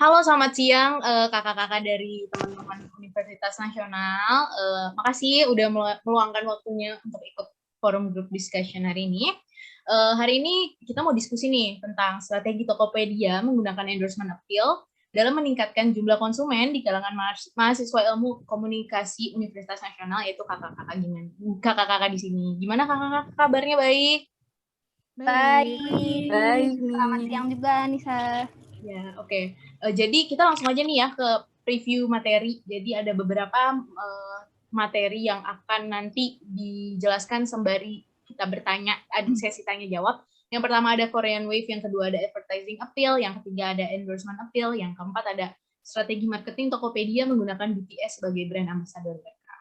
Halo, selamat siang kakak-kakak dari teman-teman Universitas Nasional. Makasih udah meluangkan waktunya untuk ikut forum group discussion hari ini. Hari ini kita mau diskusi nih tentang strategi Tokopedia menggunakan endorsement appeal dalam meningkatkan jumlah konsumen di kalangan mahasiswa ilmu komunikasi Universitas Nasional, yaitu kakak-kakak gimana? Kakak-kakak di sini. Gimana kakak-kakak kabarnya, baik? Baik. Baik Selamat nih. siang juga, Nisa. Ya, oke. Jadi kita langsung aja nih ya ke preview materi. Jadi ada beberapa materi yang akan nanti dijelaskan sembari kita bertanya, ada sesi tanya jawab. Yang pertama ada Korean Wave, yang kedua ada advertising appeal, yang ketiga ada endorsement appeal, yang keempat ada strategi marketing Tokopedia menggunakan BTS sebagai brand ambassador mereka.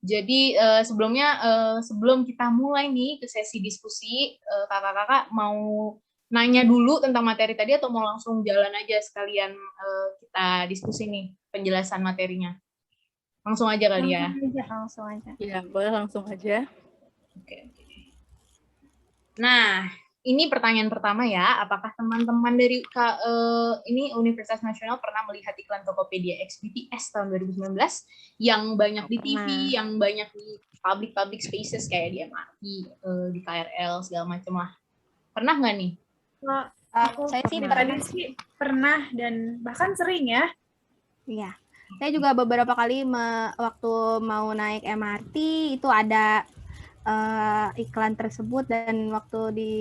Jadi sebelum kita mulai nih ke sesi diskusi, kakak-kakak mau nanya dulu tentang materi tadi atau mau langsung jalan aja sekalian kita diskusi nih penjelasan materinya? Langsung aja kali ya. Langsung aja. Ya, boleh langsung aja. Oke. Nah, ini pertanyaan pertama ya. Apakah teman-teman dari ini Universitas Nasional pernah melihat iklan Tokopedia X BTS tahun 2019 yang banyak di TV, yang banyak di public spaces kayak di MRT, di KRL segala macam lah. Pernah nggak nih? Saya sih pernah dan bahkan sering ya. Iya. Saya juga beberapa kali waktu mau naik MRT itu ada iklan tersebut, dan waktu di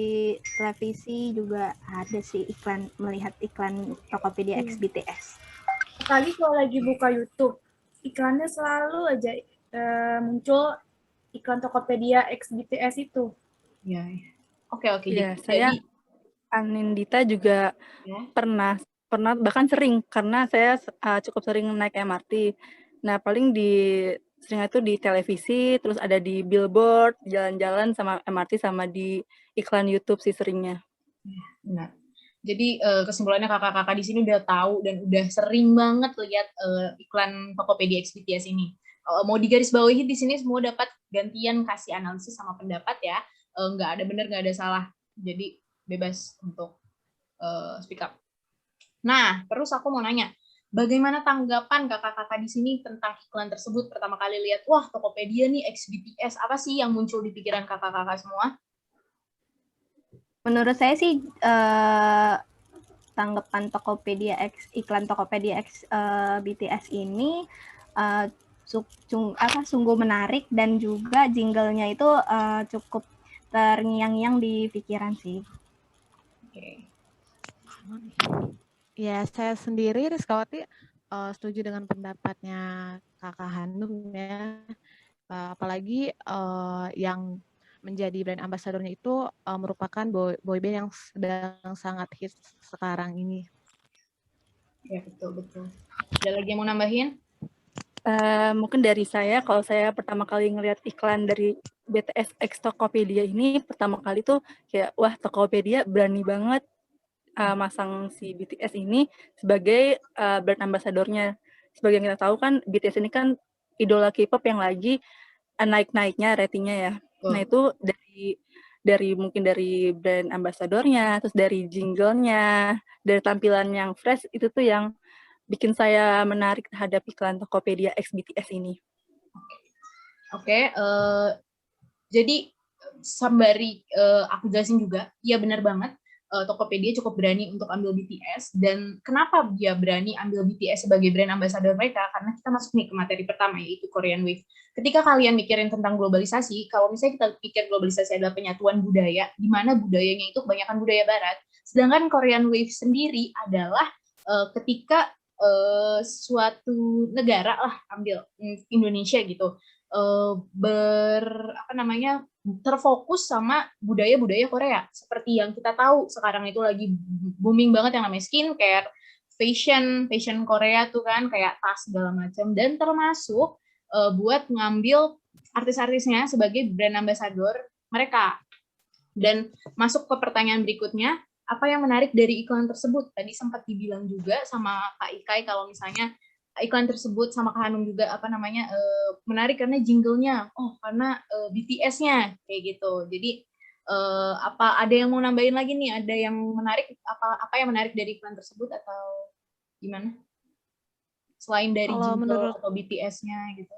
televisi juga ada sih melihat iklan Tokopedia X BTS. Apalagi kalau lagi buka YouTube, iklannya selalu aja muncul iklan Tokopedia X BTS itu. Ya. Oke. Ya, saya Anindita juga pernah bahkan sering, karena saya cukup sering naik MRT. Nah, paling seringnya itu di televisi, terus ada di billboard, jalan-jalan sama MRT, sama di iklan YouTube sih seringnya. Benar. Jadi kesimpulannya kakak-kakak di sini udah tahu dan udah sering banget lihat iklan Tokopedia X BTS ini. Mau digarisbawahi di sini semua dapat gantian kasih analisis sama pendapat ya. Nggak ada benar, nggak ada salah. Jadi bebas untuk speak up. Nah, terus aku mau nanya, bagaimana tanggapan kakak-kakak di sini tentang iklan tersebut? Pertama kali lihat, wah Tokopedia nih X BTS, apa sih yang muncul di pikiran kakak-kakak semua? Menurut saya sih tanggapan Tokopedia X, iklan Tokopedia X BTS ini sungguh menarik, dan juga jinglenya itu cukup terngiang-ngiang di pikiran sih. Oke. Ya, saya sendiri Rizkawati setuju dengan pendapatnya Kakak Hanum ya. Apalagi yang menjadi brand ambassador-nya itu merupakan boyband yang sedang sangat hits sekarang ini. Ya, betul. Ada lagi yang mau nambahin? Mungkin dari saya, kalau saya pertama kali ngelihat iklan dari BTS X Tokopedia ini, pertama kali tuh kayak, wah Tokopedia berani banget masang si BTS ini sebagai brand ambassador-nya. Sebagai yang kita tahu kan, BTS ini kan idola K-pop yang lagi naik-naiknya ratingnya ya. Nah itu mungkin dari brand ambassador-nya, terus dari jingle-nya, dari tampilan yang fresh, itu tuh yang bikin saya menarik terhadap iklan Tokopedia X BTS ini. Oke, jadi sembari aku jelasin juga, iya benar banget, Tokopedia cukup berani untuk ambil BTS, dan kenapa dia berani ambil BTS sebagai brand ambassador mereka? Karena kita masuk nih ke materi pertama, yaitu Korean Wave. Ketika kalian mikirin tentang globalisasi, kalau misalnya kita pikir globalisasi adalah penyatuan budaya, di mana budayanya itu kebanyakan budaya barat, sedangkan Korean Wave sendiri adalah ketika suatu negara lah, ambil Indonesia gitu, terfokus sama budaya-budaya Korea. Seperti yang kita tahu sekarang itu lagi booming banget yang namanya skincare, fashion Korea tuh kan, kayak tas segala macam, dan termasuk buat ngambil artis-artisnya sebagai brand ambassador mereka. Dan masuk ke pertanyaan berikutnya, apa yang menarik dari iklan tersebut? Tadi sempat dibilang juga sama Kak Ikai kalau misalnya iklan tersebut, sama Kak Hanum juga menarik karena jinglenya, karena BTS-nya kayak gitu. Jadi apa ada yang mau nambahin lagi nih? Ada yang menarik, apa yang menarik dari iklan tersebut, atau Gimana? Selain dari Kalau jingle menurut atau BTS-nya gitu.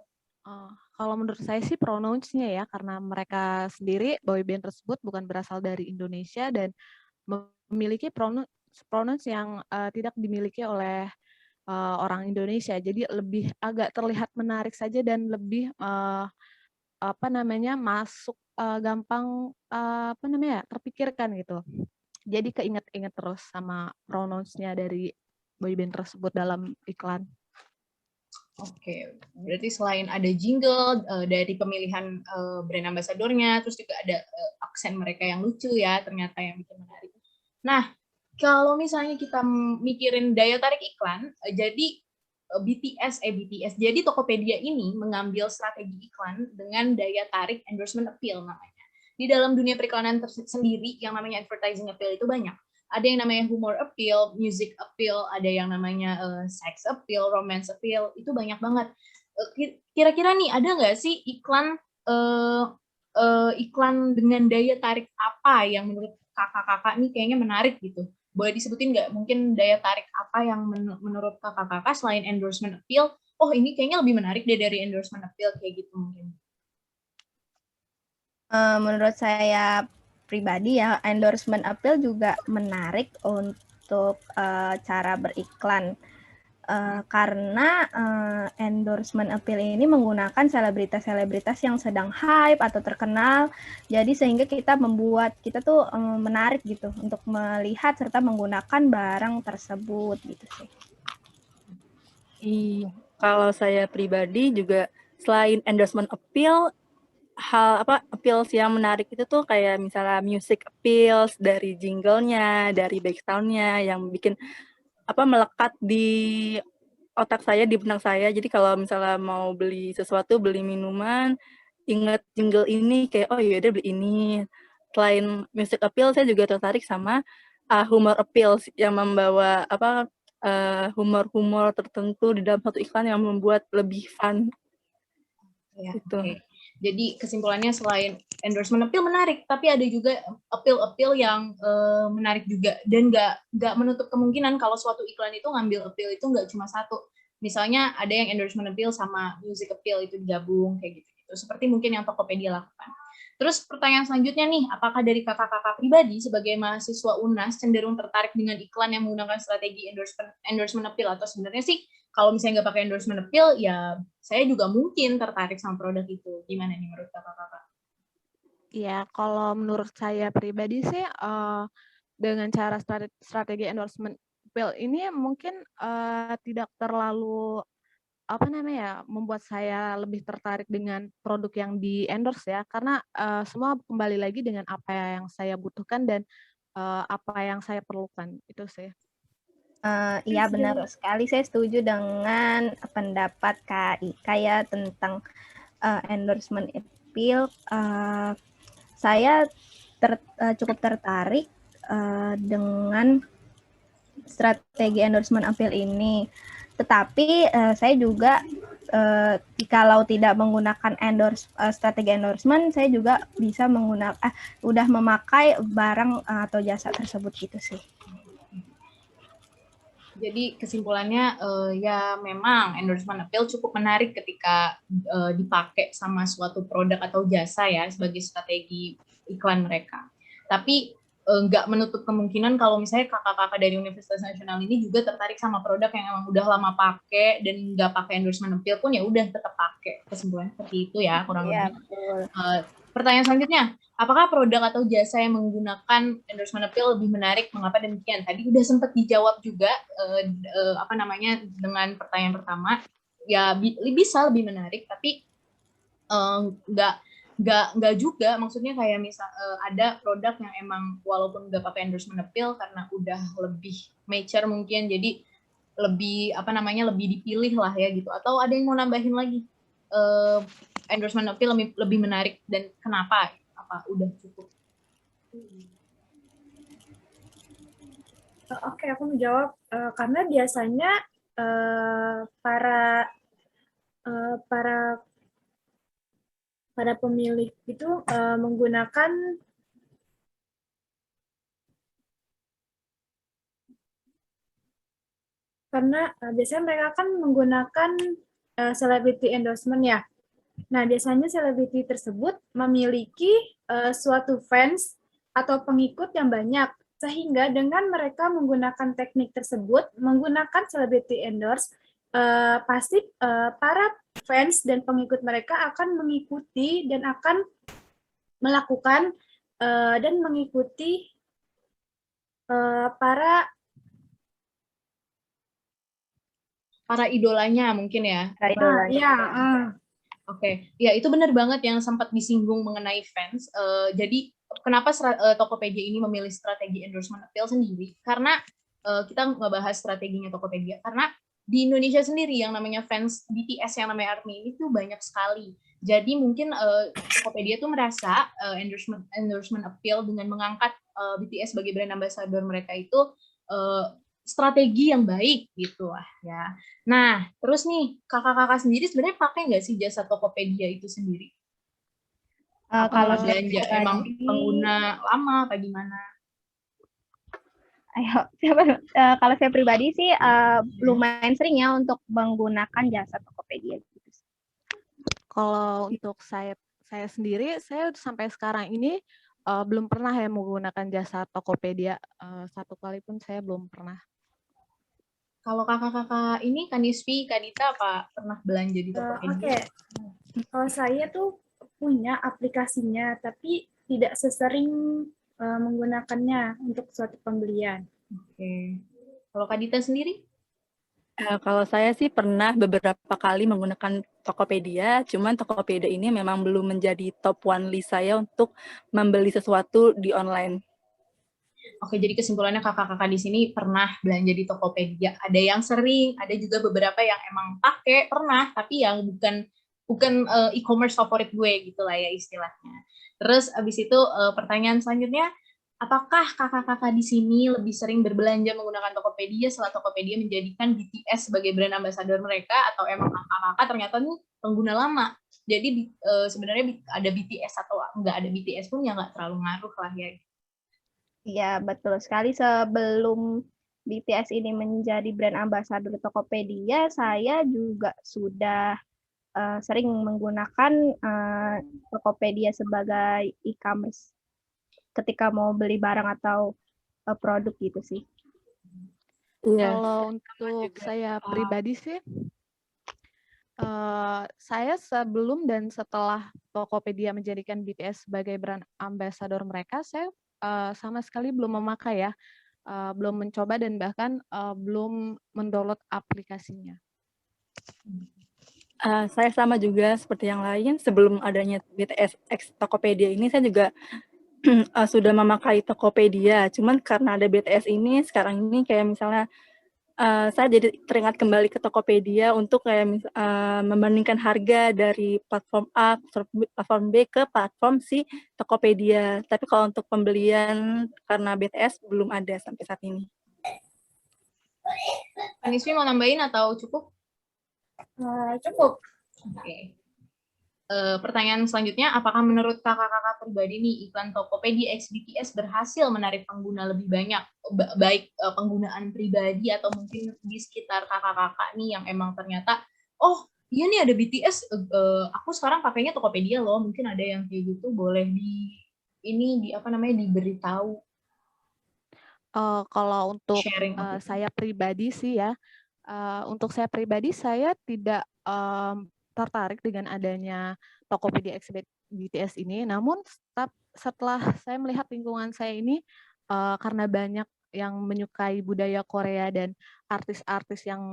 Kalau menurut saya sih pronounce-nya ya, karena mereka sendiri boyband tersebut bukan berasal dari Indonesia dan memiliki pronounce yang tidak dimiliki oleh orang Indonesia. Jadi lebih agak terlihat menarik saja dan lebih masuk gampang terpikirkan gitu. Jadi keinget-inget terus sama pronounce-nya dari boyband tersebut dalam iklan. Oke, berarti selain ada jingle dari pemilihan brand ambassador-nya, terus juga ada aksen mereka yang lucu ya, ternyata yang bikin menarik. Nah, kalau misalnya kita mikirin daya tarik iklan, jadi BTS, jadi Tokopedia ini mengambil strategi iklan dengan daya tarik endorsement appeal namanya. Di dalam dunia periklanan sendiri, yang namanya advertising appeal itu banyak. Ada yang namanya humor appeal, music appeal, ada yang namanya sex appeal, romance appeal, itu banyak banget. Kira-kira nih ada nggak sih iklan iklan dengan daya tarik apa yang menurut kakak-kakak nih kayaknya menarik gitu? Boleh disebutin nggak mungkin daya tarik apa yang menurut kakak-kakak selain endorsement appeal? Oh ini kayaknya lebih menarik deh dari endorsement appeal kayak gitu mungkin. Menurut saya pribadi ya, endorsement appeal juga menarik untuk cara beriklan. Karena endorsement appeal ini menggunakan selebritas-selebritas yang sedang hype atau terkenal, jadi sehingga membuat kita tuh menarik gitu untuk melihat serta menggunakan barang tersebut gitu sih. Iya, kalau saya pribadi juga selain endorsement appeal, appeals yang menarik itu tuh kayak misalnya music appeals dari jinglenya, dari background-nya yang bikin melekat di otak saya, di benak saya. Jadi kalau misalnya mau beli sesuatu, beli minuman, inget jingle ini kayak oh iya beli ini. Selain music appeal, saya juga tertarik sama humor appeals yang membawa humor-humor tertentu di dalam satu iklan yang membuat lebih fun. Ya, Gitu. okay. Jadi kesimpulannya selain endorsement appeal menarik, tapi ada juga appeal yang menarik juga dan nggak menutup kemungkinan kalau suatu iklan itu ngambil appeal itu nggak cuma satu. Misalnya ada yang endorsement appeal sama music appeal itu digabung kayak gitu. Seperti mungkin yang Tokopedia lakukan. Terus pertanyaan selanjutnya nih, apakah dari kakak-kakak pribadi sebagai mahasiswa UNAS cenderung tertarik dengan iklan yang menggunakan strategi endorsement appeal atau sebenarnya sih kalau misalnya nggak pakai endorsement appeal, ya saya juga mungkin tertarik sama produk itu. Gimana nih menurut kakak-kakak? Ya, kalau menurut saya pribadi sih dengan cara strategi endorsement appeal ini mungkin tidak terlalu membuat saya lebih tertarik dengan produk yang di endorse ya, karena semua kembali lagi dengan apa yang saya butuhkan dan apa yang saya perlukan itu sih. Iya benar sekali, saya setuju dengan pendapat Kak Ika ya tentang endorsement appeal. Saya cukup tertarik dengan strategi endorsement appeal ini. Tetapi saya juga kalau tidak menggunakan strategi endorsement, saya juga bisa udah memakai barang atau jasa tersebut gitu sih. Jadi kesimpulannya ya memang endorsement appeal cukup menarik ketika dipakai sama suatu produk atau jasa ya sebagai strategi iklan mereka. Tapi nggak menutup kemungkinan kalau misalnya kakak-kakak dari Universitas Nasional ini juga tertarik sama produk yang emang udah lama pakai dan nggak pakai endorsement appeal pun ya udah tetap pakai. Kesimpulannya seperti itu ya kurang lebih. Pertanyaan selanjutnya, apakah produk atau jasa yang menggunakan endorsement appeal lebih menarik? Mengapa demikian? Tadi udah sempat dijawab juga dengan pertanyaan pertama. Ya bisa lebih menarik, tapi nggak juga. Maksudnya kayak misal ada produk yang emang walaupun nggak pakai endorsement appeal karena udah lebih mature mungkin, jadi lebih lebih dipilih lah ya gitu. Atau ada yang mau nambahin lagi? Endorsement appeal lebih menarik dan kenapa? Apa udah cukup? Oke, aku menjawab karena biasanya para pemilik itu menggunakan karena biasanya mereka kan menggunakan celebrity endorsement ya. Nah, biasanya selebriti tersebut memiliki suatu fans atau pengikut yang banyak, sehingga dengan mereka menggunakan teknik tersebut, menggunakan celebrity endorse, pasti para fans dan pengikut mereka akan mengikuti dan akan melakukan dan mengikuti para idolanya mungkin ya. ya Oke, ya itu benar banget yang sempat disinggung mengenai fans. Jadi kenapa Tokopedia ini memilih strategi endorsement appeal sendiri? Karena kita ngebahas strateginya Tokopedia. Karena di Indonesia sendiri yang namanya fans BTS yang namanya ARMY itu banyak sekali. Jadi mungkin Tokopedia tuh merasa endorsement appeal dengan mengangkat BTS sebagai brand ambassador mereka itu strategi yang baik gitu lah ya. Nah, terus nih kakak-kakak sendiri sebenarnya pakai nggak sih jasa Tokopedia itu sendiri? Kalau belanja emang pengguna lama apa gimana? Kalau saya pribadi sih lumayan sering ya untuk menggunakan jasa Tokopedia. Kalau untuk saya sendiri, saya sampai sekarang ini belum pernah ya menggunakan jasa Tokopedia. Satu kali pun saya belum pernah. Kalau kakak-kakak ini, Kanisvi, Kadita, apa pernah belanja di Tokopedia? Kalau saya tuh punya aplikasinya, tapi tidak sesering menggunakannya untuk suatu pembelian. Oke. Kalau Kadita sendiri? Kalau saya sih pernah beberapa kali menggunakan Tokopedia, cuman Tokopedia ini memang belum menjadi top one list saya untuk membeli sesuatu di online. Oke, jadi kesimpulannya kakak-kakak di sini pernah belanja di Tokopedia. Ada yang sering, ada juga beberapa yang emang pakai pernah, tapi yang bukan e-commerce favorit gue gitu lah ya istilahnya. Terus abis itu pertanyaan selanjutnya, apakah kakak-kakak di sini lebih sering berbelanja menggunakan Tokopedia setelah Tokopedia menjadikan BTS sebagai brand ambassador mereka, atau emang kakak-kakak ternyata nih pengguna lama? Jadi sebenarnya ada BTS atau nggak ada BTS pun ya nggak terlalu ngaruh lah ya. Iya, betul sekali. Sebelum BTS ini menjadi brand ambassador Tokopedia, saya juga sudah sering menggunakan Tokopedia sebagai e-commerce ketika mau beli barang atau produk gitu sih. Kalau untuk saya pribadi sih, saya sebelum dan setelah Tokopedia menjadikan BTS sebagai brand ambassador mereka, saya sama sekali belum memakai ya, belum mencoba dan bahkan belum mendownload aplikasinya. Saya sama juga seperti yang lain, sebelum adanya BTS X Tokopedia ini saya juga sudah memakai Tokopedia, cuman karena ada BTS ini, sekarang ini kayak misalnya saya jadi teringat kembali ke Tokopedia untuk kayak membandingkan harga dari platform A, platform B ke platform si Tokopedia. Tapi kalau untuk pembelian karena BTS belum ada sampai saat ini. Aniswi mau nambahin atau cukup? Cukup. Oke. Pertanyaan selanjutnya, apakah menurut kakak-kakak pribadi nih iklan Tokopedia X BTS berhasil menarik pengguna lebih banyak, baik penggunaan pribadi atau mungkin di sekitar kakak-kakak nih yang emang ternyata, oh iya nih ada BTS, aku sekarang pakainya Tokopedia loh, mungkin ada yang kayak gitu, boleh diberitahu. Kalau untuk Sharing saya pribadi sih ya, untuk saya pribadi saya tidak tertarik dengan adanya Tokopedia X BTS ini. Namun setelah saya melihat lingkungan saya ini, karena banyak yang menyukai budaya Korea dan artis-artis yang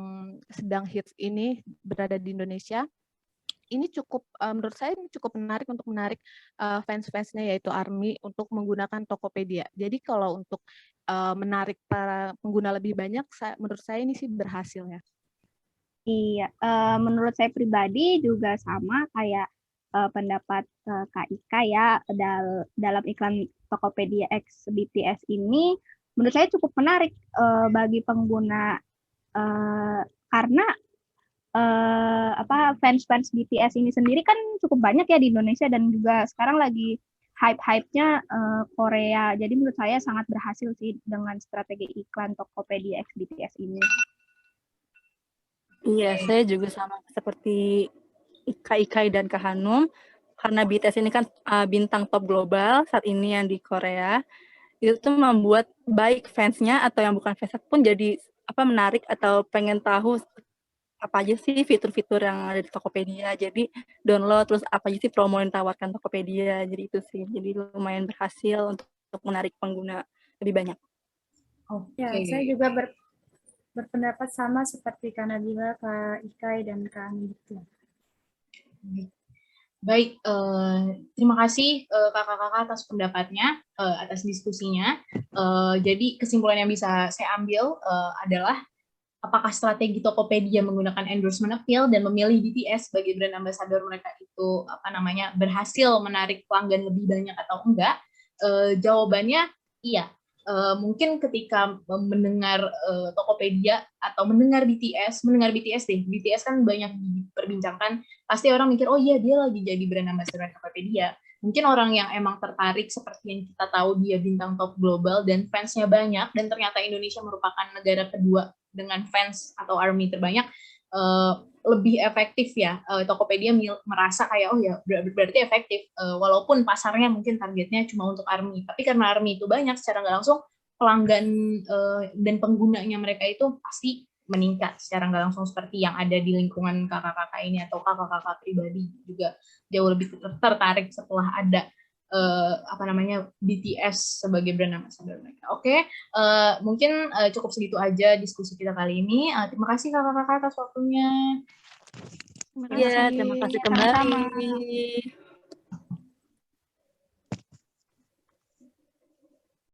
sedang hits ini berada di Indonesia, ini cukup menurut saya ini cukup menarik untuk menarik fans-fansnya yaitu ARMY untuk menggunakan Tokopedia. Jadi kalau untuk menarik para pengguna lebih banyak, menurut saya ini sih berhasil ya. Iya, menurut saya pribadi juga sama kayak pendapat Kak Ika ya, dalam iklan Tokopedia X BTS ini menurut saya cukup menarik bagi pengguna karena fans-fans BTS ini sendiri kan cukup banyak ya di Indonesia dan juga sekarang lagi hype-hype-nya Korea. Jadi menurut saya sangat berhasil sih dengan strategi iklan Tokopedia X BTS ini. Iya, saya juga sama seperti Ikai dan Kak Hanum. Karena BTS ini kan bintang top global saat ini yang di Korea. Itu tuh membuat baik fansnya atau yang bukan fans pun jadi menarik atau pengen tahu apa aja sih fitur-fitur yang ada di Tokopedia. Jadi download terus apa aja sih promo yang ditawarkan Tokopedia. Jadi itu sih. Jadi lumayan berhasil untuk menarik pengguna lebih banyak. Oke. Ya, saya juga berpendapat sama seperti Kak Nabila, Kak Ikai, dan Kak Ani gitu. Baik, terima kasih kakak-kakak atas pendapatnya, atas diskusinya. Jadi kesimpulan yang bisa saya ambil adalah apakah strategi Tokopedia menggunakan endorsement appeal dan memilih BTS sebagai brand ambassador mereka itu berhasil menarik pelanggan lebih banyak atau enggak? Jawabannya iya. Mungkin ketika mendengar Tokopedia atau mendengar BTS deh, BTS kan banyak diperbincangkan, pasti orang mikir, oh iya dia lagi jadi brand ambassador Tokopedia. Mungkin orang yang emang tertarik seperti yang kita tahu dia bintang top global dan fansnya banyak, dan ternyata Indonesia merupakan negara kedua dengan fans atau army terbanyak, lebih efektif ya. Tokopedia merasa kayak oh ya berarti efektif, walaupun pasarnya mungkin targetnya cuma untuk army, tapi karena army itu banyak, secara nggak langsung pelanggan dan penggunanya mereka itu pasti meningkat secara nggak langsung, seperti yang ada di lingkungan kakak-kakak ini atau kakak-kakak pribadi juga jauh lebih tertarik setelah ada BTS sebagai brand ambassador mereka. Oke, mungkin cukup segitu aja diskusi kita kali ini. Terima kasih kakak-kakak atas waktunya. Iya, terima kasih kembali.